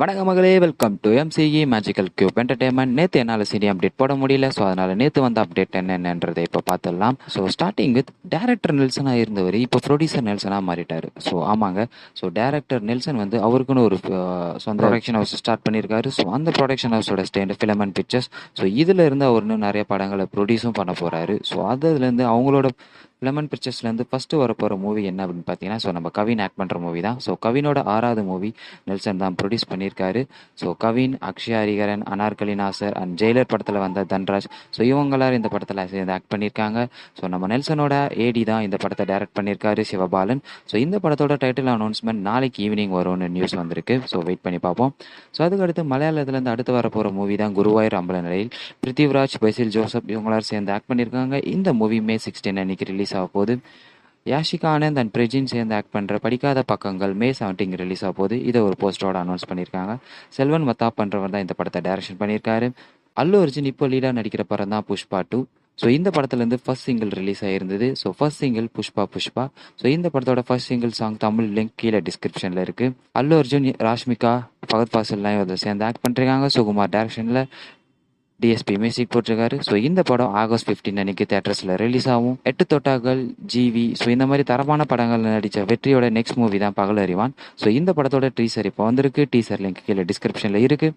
வணக்க மகளே, welcome to MCE magical cube entertainment. நேற்று என்னால் சினி அப்டேட் போட முடியல, ஸோ அதனால் நேற்று வந்த அப்டேட் என்னென்னன்றதை இப்போ பார்த்துடலாம். ஸோ ஸ்டார்டிங் வித் டேரக்டர் நெல்சனாக இருந்தவர் இப்போ ப்ரொடியூசர் நெல்சனாக மாறிட்டார். ஸோ ஆமாங்க, ஸோ டேரக்டர் நெல்சன் வந்து அவருக்குன்னு ஒரு சொந்த ப்ரொடக்ஷன் ஹவுஸ் ஸ்டார்ட் பண்ணியிருக்காரு. ஸோ அந்த ப்ரொடக்ஷன் ஹவுஸோட ஸ்டேண்ட் ஃபிலமெண்ட் பிக்சர்ஸ். ஸோ இதில் இருந்து அவர் இன்னும் நிறைய படங்களை ப்ரொடியூஸும் பண்ண போகிறாரு. ஸோ அதுலேருந்து அவங்களோட லெமன் பிக்சர்ஸ்லேருந்து ஃபஸ்ட்டு வரப்போகிற மூவி என்ன அப்படின்னு பார்த்தீங்கன்னா, ஸோ நம்ம கவின் ஆக்ட் பண்ணுற மூவி தான். ஸோ கவினோட 6வது மூவி நெல்சன் தான் ப்ரொடியூஸ் பண்ணியிருக்காரு. ஸோ கவின், அக்ஷயா ஹரிஹரன், அனார்கலி நாசர் அண்ட் ஜெயிலர் படத்தில் வந்த தன்ராஜ், ஸோ இவங்களாம் இந்த படத்தில் சேர்ந்து ஆக்ட் பண்ணியிருக்காங்க. ஸோ நம்ம நெல்சனோட ஏடி தான் இந்த படத்தை டைரக்ட் பண்ணியிருக்காரு, சிவபாலன். ஸோ இந்த படத்தோட டைட்டில் அனௌன்ஸ்மெண்ட் நாளைக்கு ஈவினிங் வரும்னு நியூஸ் வந்திருக்கு. ஸோ வெயிட் பண்ணி பார்ப்போம். ஸோ அதுக்கடுத்து மலையாளத்துலேருந்து அடுத்து வரப்போகிற மூவி தான் குருவாயூர் அம்பலநிலையில். பிருத்திவிராஜ், பசில் ஜோசப் இவங்களாம் சேர்ந்து ஆக்ட் பண்ணியிருக்காங்க. இந்த மூவி May 16 அன்னைக்கு ரிலீஸ் ஆக போகுது. யாஷிகா ஆனந்த் அண்ட் பிரஜின் சேர்ந்து ஆக்ட் பண்ணுற படிக்காத பக்கங்கள் May 17 ரிலீஸ் ஆக போகுது. இதை ஒரு போஸ்டரோட அனௌன்ஸ் பண்ணியிருக்காங்க. செல்வன் மத்தாப் பண்ணுறவர் தான் இந்த படத்தை டைரக்ஷன் பண்ணியிருக்காரு. அல்லு அர்ஜுன் இப்போ லீடாக நடிக்கிற படம் தான் புஷ்பா 2. ஸோ இந்த படத்துலேருந்து ஃபர்ஸ்ட் சிங்கிள் ரிலீஸ் ஆகிருந்தது. So first single Pushpa Pushpa. So இந்த படத்தோட first single song Tamil link கீழே டிஸ்கிரிப்ஷனில் இருக்குது. அல்லு அர்ஜுன், ராஷ்மிகா, ஃபகத் ஃபாசில்லாம் இதில் சேர்ந்து ஆக்ட் பண்ணிருக்காங்க. சுகுமார் டைரக்ஷனில் டிஎஸ்பி மியூசிக் போட்டிருக்காரு. ஸோ இந்த படம் August 15 அன்னைக்கு தேட்டர்ஸில் ரிலீஸ் ஆகும். 8 தொட்டாக்கள், ஜிவி, ஸோ இந்த மாதிரி தரமான படங்கள் நடித்த வெற்றியோட நெக்ஸ்ட் மூவி தான் பகல் அறிவான். ஸோ இந்த படத்தோட டீசர் இப்போ வந்திருக்கு. டீசர் லிங்க் கீழே டிஸ்கிரிப்ஷனில் இருக்குது.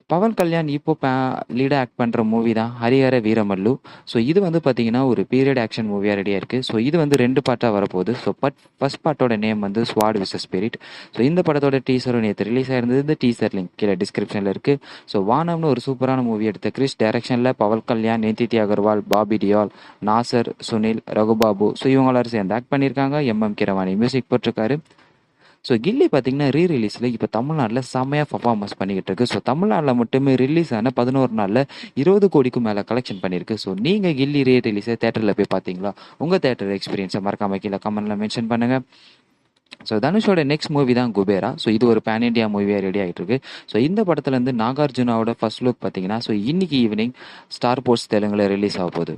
பவன் கல்யாண் இப்போ லீடாக ஆக்ட் பண்ணுற மூவி தான் ஹரிஹர வீரமல்லு. ஸோ இது வந்து பார்த்தீங்கன்னா ஒரு பீரியட் ஆக்ஷன் மூவியாக ரெடியாக இருக்குது. ஸோ இது வந்து 2 பார்ட்டாக வரப்போகுது. ஸோ ஃபர்ஸ்ட் பார்ட்டோட நேம் வந்து ஸ்வாட் விசஸ் ஸ்பிரிட். ஸோ இந்த படத்தோட டீசரும் நேற்று ரிலீஸ் ஆயிருந்தது. இந்த டீசர் லிங்க் கீழே டிஸ்கிரிப்ஷனில் இருக்குது. ஸோ வானம்னு ஒரு சூப்பரான மூவி எடுத்த கிறிஸ் டைரக்ஷனில் பவன் கல்யாண், நிதித்தி அகர்வால், பாபி டியால், நாசர், சுனில், ரகுபாபு, ஸோ இவங்களாரும் சேர்ந்து ஆக்ட் பண்ணியிருக்காங்க. எம்எம் கிரவாணி மியூசிக் போட்டிருக்காரு. ஸோ கில்லி பார்த்தீங்கன்னா ரீரிலீஸில் இப்போ தமிழ்நாட்டில் செம்மையாக பர்ஃபார்மன்ஸ் பண்ணிக்கிட்டு இருக்கு. ஸோ தமிழ்நாட்டில் மட்டுமே ரிலீஸ் ஆன 11 நாளில் 20 கோடிக்கும் மேலே கலெக்ஷன் பண்ணியிருக்கு. ஸோ நீங்கள் கில்லி ரீரிலீஸை தேட்டரில் போய் பார்த்தீங்களா? உங்கள் தேட்டர் எக்ஸ்பீரியன்ஸை மறக்காம கீழே கமெண்ட்டில் மென்ஷன் பண்ணுங்கள். ஸோ தனுஷோட நெக்ஸ்ட் மூவி தான் குபேரா. ஸோ இது ஒரு பேன் இண்டியா மூவியாக ரெடி ஆகிட்டு இருக்கு. ஸோ இந்த படத்துலேருந்து நாகார்ஜுனாவோட ஃபர்ஸ்ட் லுக் பார்த்தீங்கன்னா ஸோ இன்னைக்கு ஈவினிங் ஸ்டார் போர்ட்ஸ் தெலுங்குல ரிலீஸ் ஆக போகுது.